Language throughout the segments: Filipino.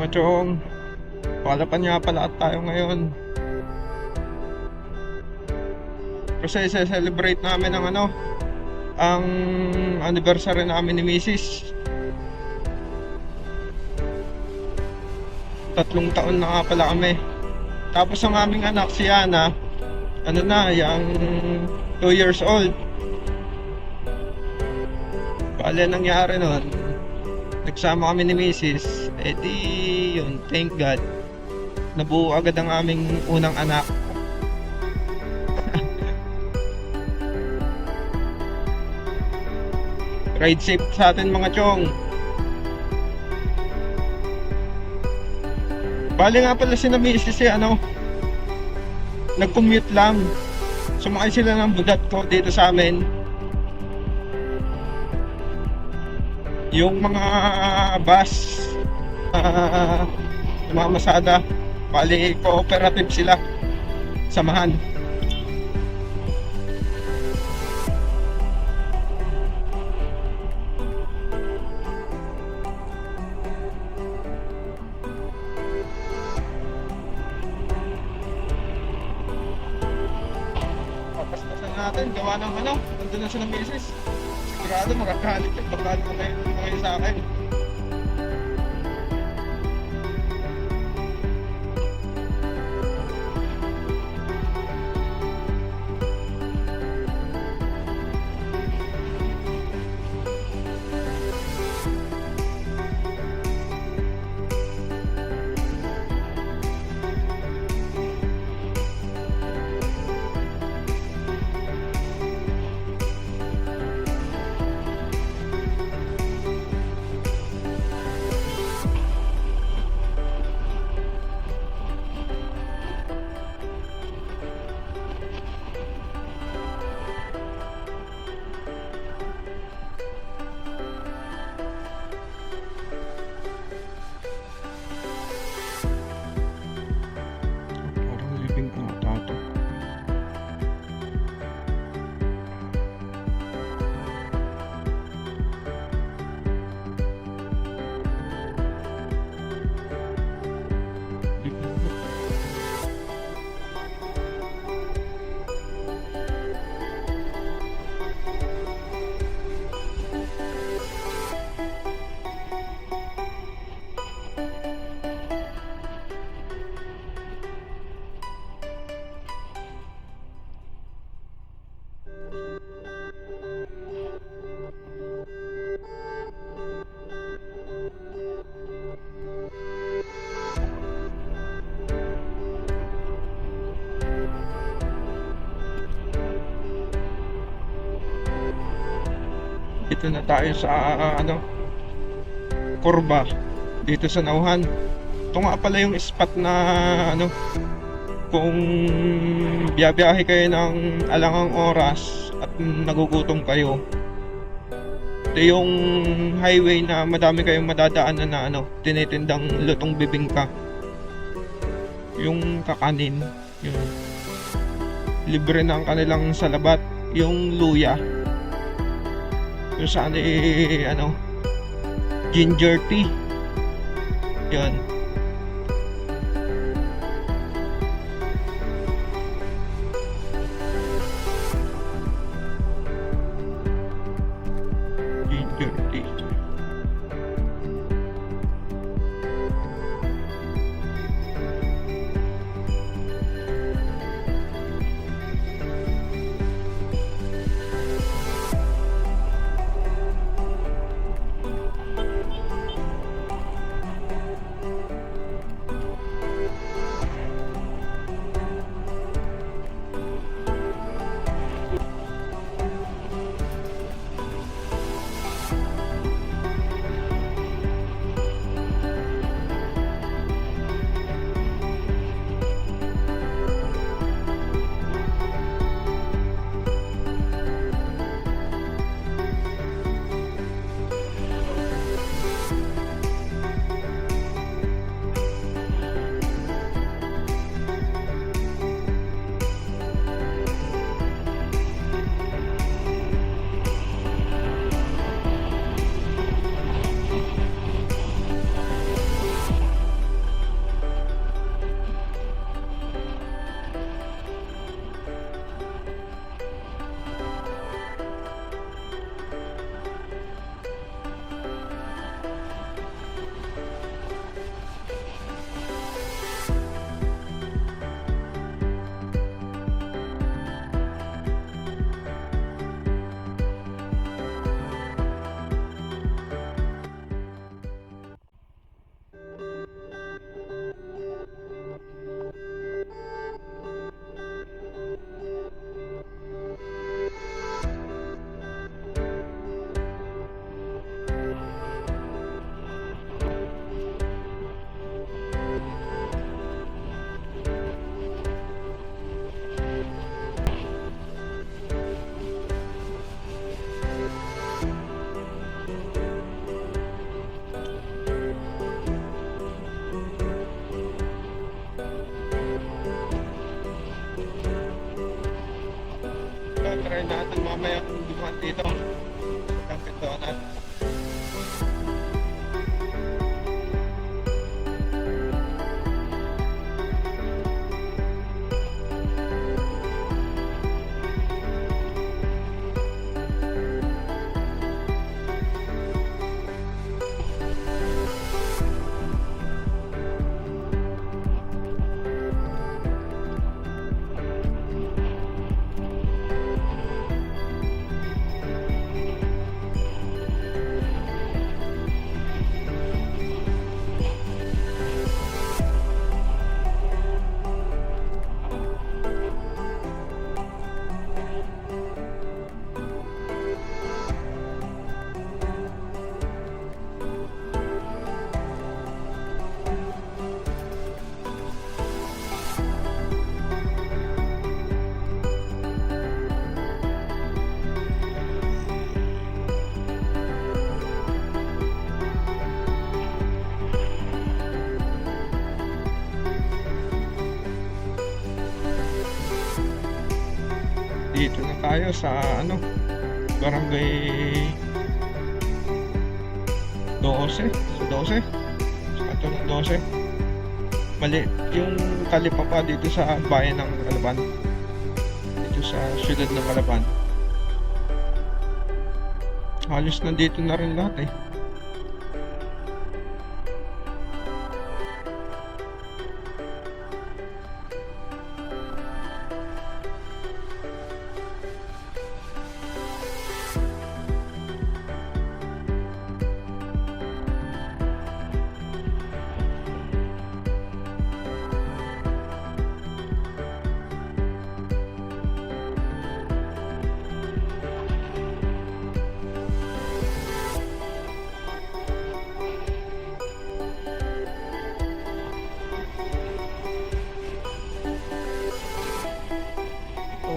chong, palapan nga pala at tayo ngayon. Kasi celebrate namin ang ang anniversary namin ni Mrs. 3 taon na nga pala kami. Tapos ang aming anak si Ana, yung 2 years old. Bale nangyari nun, nagsama kami ni Mrs. Yun, thank God, nabuo agad ang aming unang anak. Ride safe sa atin mga chong. Bale nga pala si na Mrs. Nag-commute lang. Sumakay sila ng budat ko dito sa amin. Yung mga bus, mamasada, bali cooperative sila, samahan. Papastasan natin, gawa ng nandun na siya ng misis. Sigurado magkakalit yung bakal ko ngayon sa akin. Parang living ata to. Dito na tayo sa kurba dito sa Nauhan. Ito nga pala yung spot na kung biyabiyahe kayo ng alangang oras at nagugutom kayo. Ito yung highway na madami kayong madadaanan na tinitindang lutong bibingka. Yung kakanin, yung libre na ang kanilang salabat, yung luya. Kung saan ginger tea. Yan. Ginger tea. natin mamaya kung dumaan dito. Dunkin Donut. Dito na tayo sa ano, Barangay 12, 12, sa ito ng 12. Mali, yung talipapa dito sa bayan ng Malaban. Dito sa siyudad ng Malaban. Halos nandito na rin lahat eh.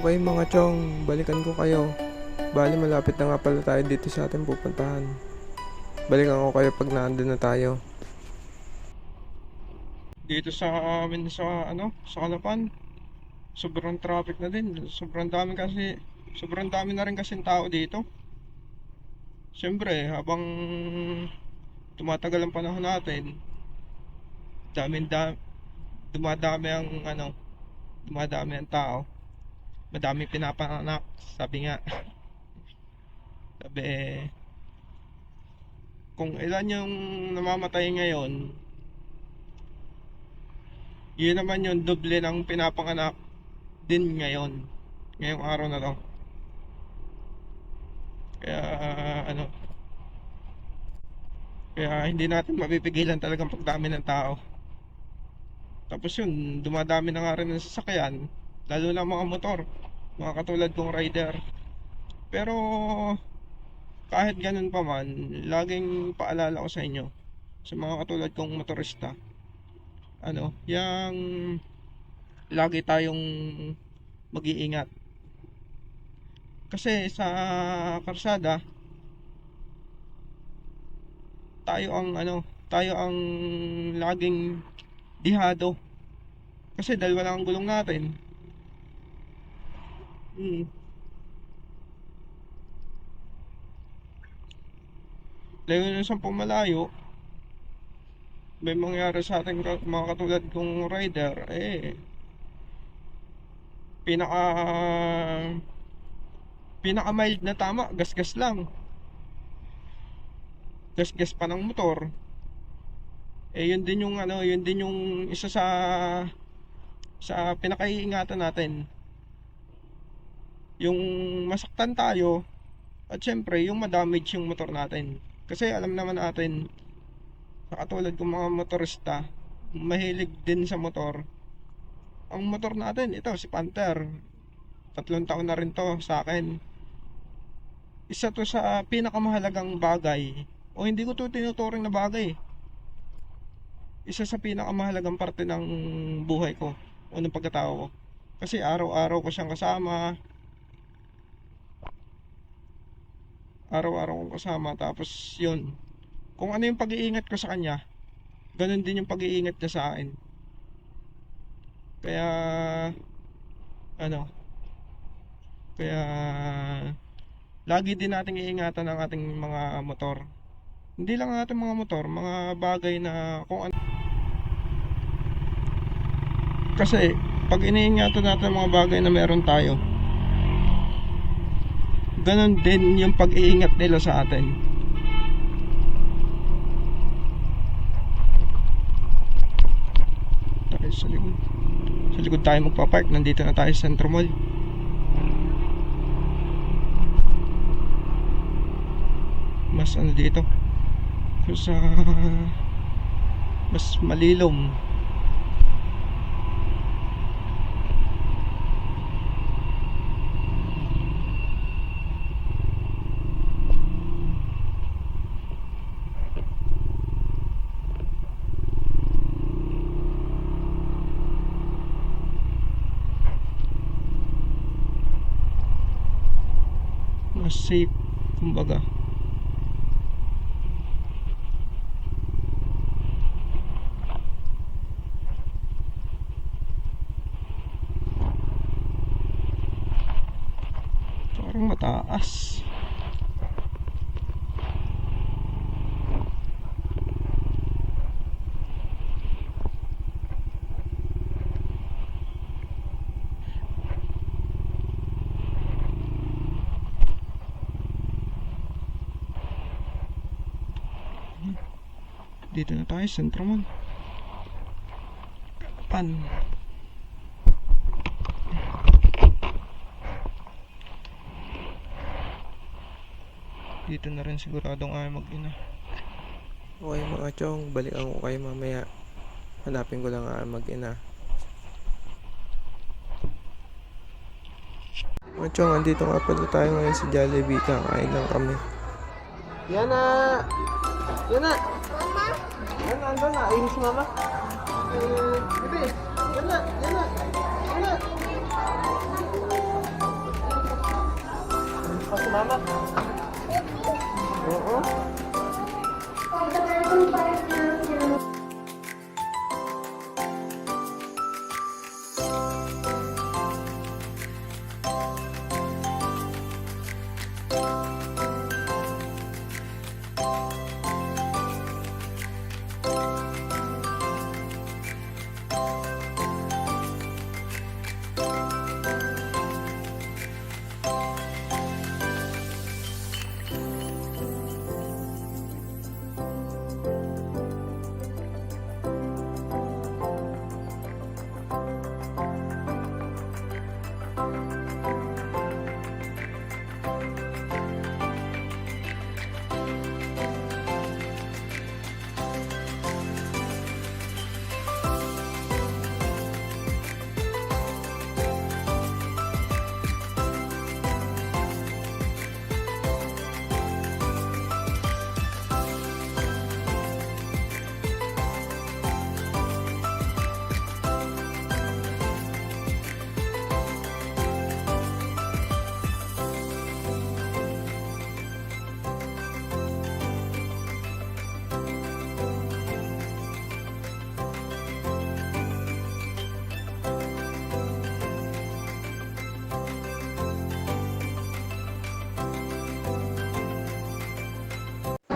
Okay mga chong, balikan ko kayo. Bali malapit na nga pala tayo dito sa ating pupuntahan. Balikan ko kayo pag naandun na tayo. Dito sa amin sa ano, sa Kalapan, sobrang traffic na din. Sobrang dami na rin kasing tao dito. Siyempre, habang tumatagal ang panahon natin, daming da dumadami ang ano, dumadami ang tao. Madami pinapanganak, sabi nga. Sabi kung ilan yung namamatay ngayon, yun naman yung doble ng pinapanganak din ngayon. Ngayong araw na to. Kaya ano, kaya hindi natin mapipigilan talagang pagdami ng tao. Tapos yun, dumadami na nga rin ng sasakyan, lalo na mga motor, mga katulad kong rider. Pero kahit ganun pa man, laging paalala ko sa inyo, sa mga katulad kong motorista, ano, yung lagi tayong mag-iingat. Kasi sa karsada, tayo ang laging dihado. Kasi dalawa lang ang gulong natin. Layo na sa pumalayo, may mangyari sa ating mga katulad kong rider, pinaka pinaka mild na tama, gas-gas lang. Gas-gas pa ng motor. Yun din yung ano, yun din yung isa sa pinakaiingatan natin. Yung masaktan tayo at syempre yung madamage yung motor natin. Kasi alam naman natin, katulad kong mga motorista, mahilig din sa motor. Ang motor natin, ito si Panther, 3 taon na rin to sa akin. Isa to sa pinakamahalagang bagay, o hindi ko to tinuturing na bagay, isa sa pinakamahalagang parte ng buhay ko o ng pagkatao ko. Kasi araw-araw ko siyang kasama, araw-araw kong kasama. Tapos yun, kung ano yung pag-iingat ko sa kanya, ganun din yung pag-iingat niya sa akin. Kaya ano, kaya lagi din nating iingatan ang ating mga motor. Hindi lang ang ating mga motor, mga bagay na kung ano. Kasi pag iniingatan natin ang mga bagay na meron tayo, ganun din yung pag-iingat nila sa atin. Tayo sa likod. Sa likod tayo magpapark. Nandito na tayo sa Centro Mall. Mas ano dito, sa mas malilom. Mas safe, kumbaga. Parang mataas. Dito na tayo, Centro Mall. Pan. Dito na rin siguradong ay mag-ina. Okay mga chong, balikan ko kayo mamaya. Hanapin ko lang ang mag-ina. Mga chong, andito nga pala tayo ngayon sa Jollibee. Kakain lang kami. Yana! Yana! Yana, andun na. Ayun si mama. Bebe! Yana! Yana! Yana! Pa si mama? Oo.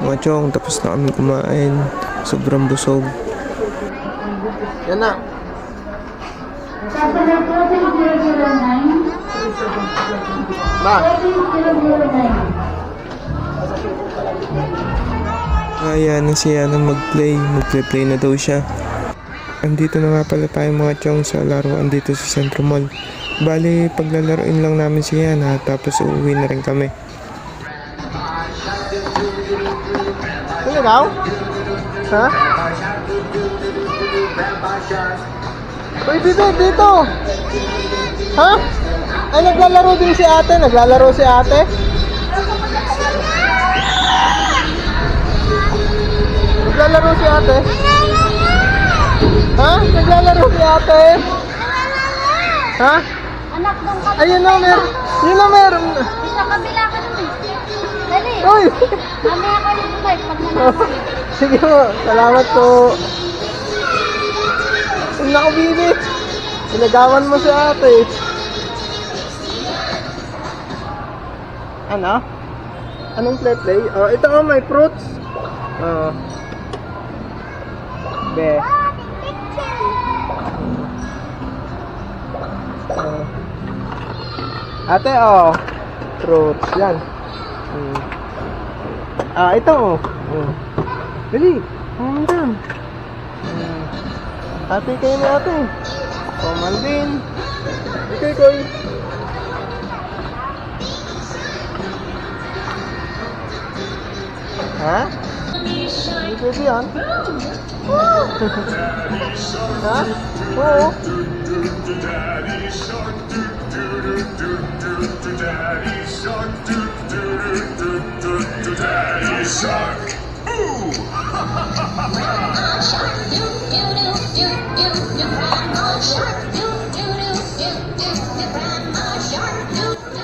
Mga chong, tapos na kami kumain. Sobrang busog. Yan na. Ma. Kaya na siya na mag-play. Mag-play na daw siya. Andito na nga pala tayo mga chong sa laruan dito sa Centro Mall. Bali, paglalaroin lang namin siya na tapos uuwi na rin kami. Ano daw? Ha? Uy, Bibi, dito! Ha? Ay, naglalaro din si ate? Naglalaro si ate? Naglalaro si ate? Ha? Naglalaro si ate? Ha? Anak ng kapatid. Ayun na, meron. Yun na, meron. Sa kabila ka naman. Dali. Uy! Mamaya ka rin bumalik pag nanakalit. Sige mo, salamat po. Naku, Bibi. Pinagawan mo si ate. Ano? Anong play? Oh, ito oh, may fruits. Oh. Be. Oh. Ate, oh. Fruits. Yan. Ito, oh. Dali. Dyan. Ate, kayo na ate. Oh, Malvin. Ikoy. Ha? Hindi pwede yan. Ha? Oo.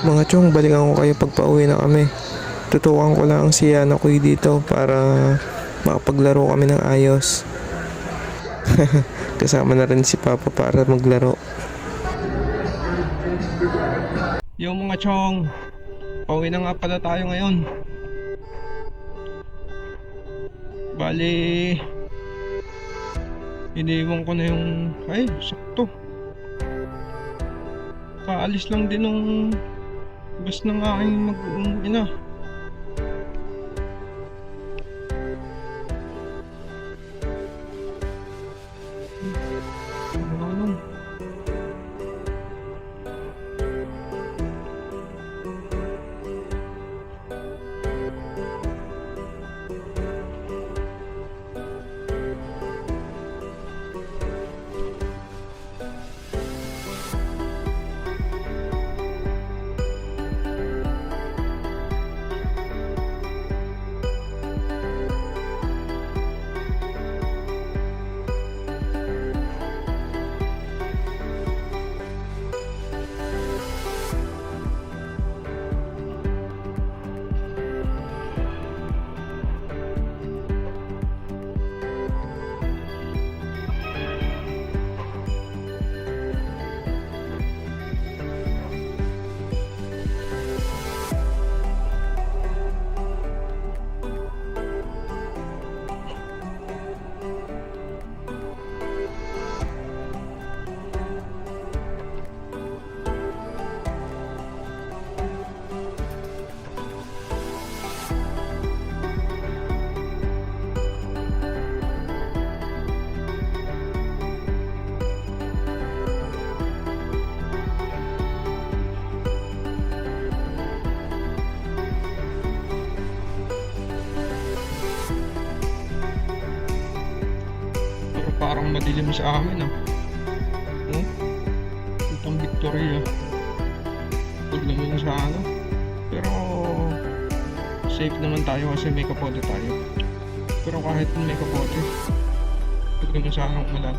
Mga chong, balikan ko kayo pag pauwi na kami. Tutukan ko lang si Yana Kuy dito para makapaglaro kami ng ayos. Kasama na rin si Papa para maglaro. Yung mga chong, pauwi na nga pala tayo ngayon. Bali, iniwan ko na yung... Ay, sakto. Kaalis lang din ng bus ng aking mag-ina. Parang madilim sa amin itong Victoria pag naman sa pero safe naman tayo kasi may kapote tayo. Pero kahit may kapote, pag naman sa ulan.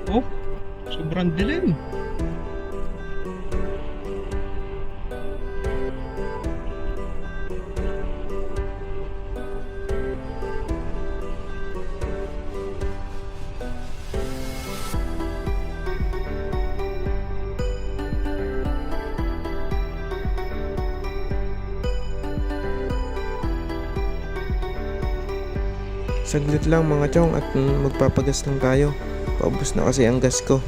Oh, sobrang dilim. Saglit lang mga chong at magpapagas lang tayo. Paubos na kasi ang gas ko.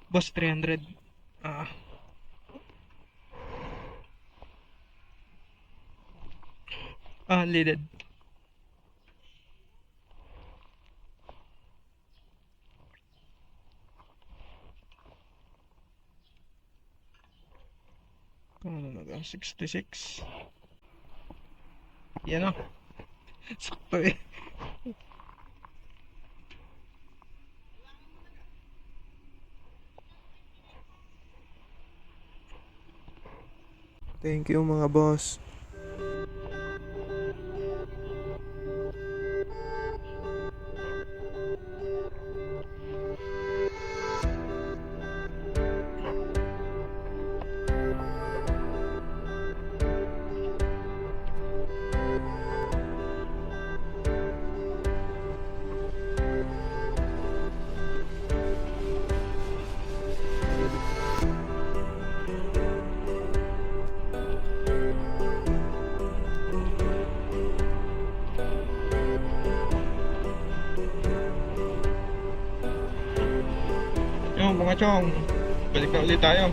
Boss, 300. Unleaded. Ano na 66. Yan o. Sakto eh. Thank you mga boss. Yung mga chong, balik na ulit tayo.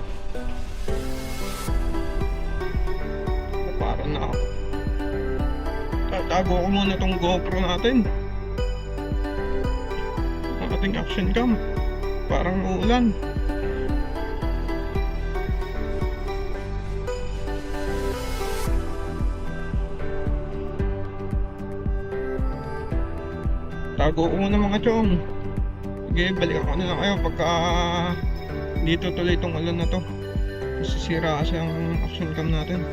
Para na ako. Tatago ko muna tong GoPro natin. Ang ating action cam. Parang uulan. Tago ko muna mga chong. Sige, balikan ko na lang kayo pagka dito tuloy itong ulan na to. Masisira kasi ang action cam natin.